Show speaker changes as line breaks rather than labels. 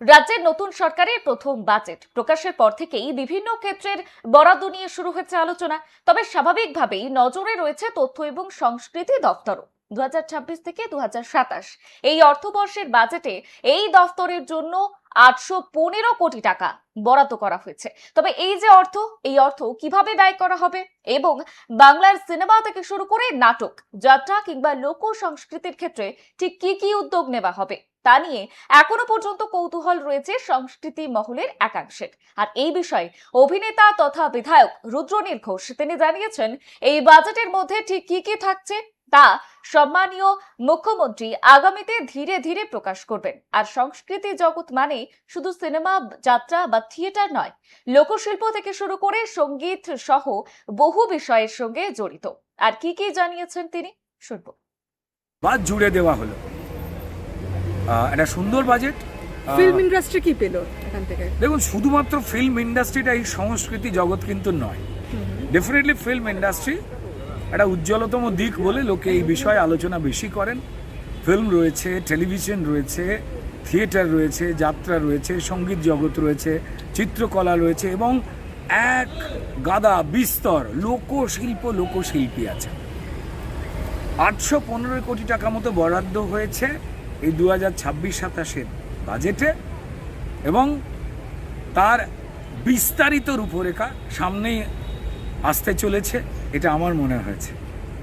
রাজ্যের নতুন সরকারের প্রথম বাজেট প্রকাশের পর থেকেই বিভিন্ন ক্ষেত্রের বরাদ্দ নিয়ে শুরু হচ্ছে আলোচনা। তবে স্বাভাবিকভাবেই নজরে রয়েছে তথ্য এবং সংস্কৃতি দফতরও। 2026 থেকে 2027 এই অর্থবর্ষের বাজেটে এই দফতরের জন্য 815 কোটি টাকা বরাদ্দ করা হয়েছে। তবে এই যে অর্থ, এই অর্থ কিভাবে ব্যয় করা হবে এবং বাংলার সিনেমা থেকে শুরু করে নাটক, যাত্রা কিংবা লোক সংস্কৃতির ক্ষেত্রে ঠিক কি কি উদ্যোগ নেওয়া হবে তা নিয়ে এখনো পর্যন্ত কৌতূহল রয়েছে সংস্কৃতি মহলের একাংশের। আর এই বিষয়ে অভিনেতা তথা বিধায়ক রুদ্রনীল ঘোষ তিনি জানিয়েছেন, এই বাজেটের মধ্যে ঠিক কি কি থাকছে তা সম্মানীয় মুখ্যমন্ত্রী আগামীতে ধীরে ধীরে প্রকাশ করবেন। আর সংস্কৃতি জগৎ মানে শুধু সিনেমা, যাত্রা বা থিয়েটার নয়, লোকশিল্প থেকে শুরু করে সঙ্গীত সহ বহু বিষয়ের সঙ্গে জড়িত। আর কি কি জানিয়েছেন তিনি, শুনবো।
বাদ জুড়ে দেওয়া হলো, একটা সুন্দর বাজেট।
ফিল্ম ইন্ডাস্ট্রি কি পেল এখান থেকে?
দেখুন, শুধুমাত্র ফিল্ম ইন্ডাস্ট্রিটা এই সংস্কৃতি জগৎ কিন্তু নয়। ডেফিনেটলি ফিল্ম ইন্ডাস্ট্রি একটা উজ্জ্বলতম দিক বলে লোকে এই বিষয়ে আলোচনা বেশি করেন। ফিল্ম রয়েছে, টেলিভিশন রয়েছে, থিয়েটার রয়েছে, যাত্রা রয়েছে, সঙ্গীত জগৎ রয়েছে, চিত্রকলা রয়েছে এবং এক গাদা বিস্তর লোকশিল্পী আছে। 815 কোটি টাকা মতো বরাদ্দ হয়েছে এই 2026-27 বাজেটে এবং তার বিস্তারিত রূপরেখা সামনেই আসতে চলেছে, এটা আমার মনে হয়েছে।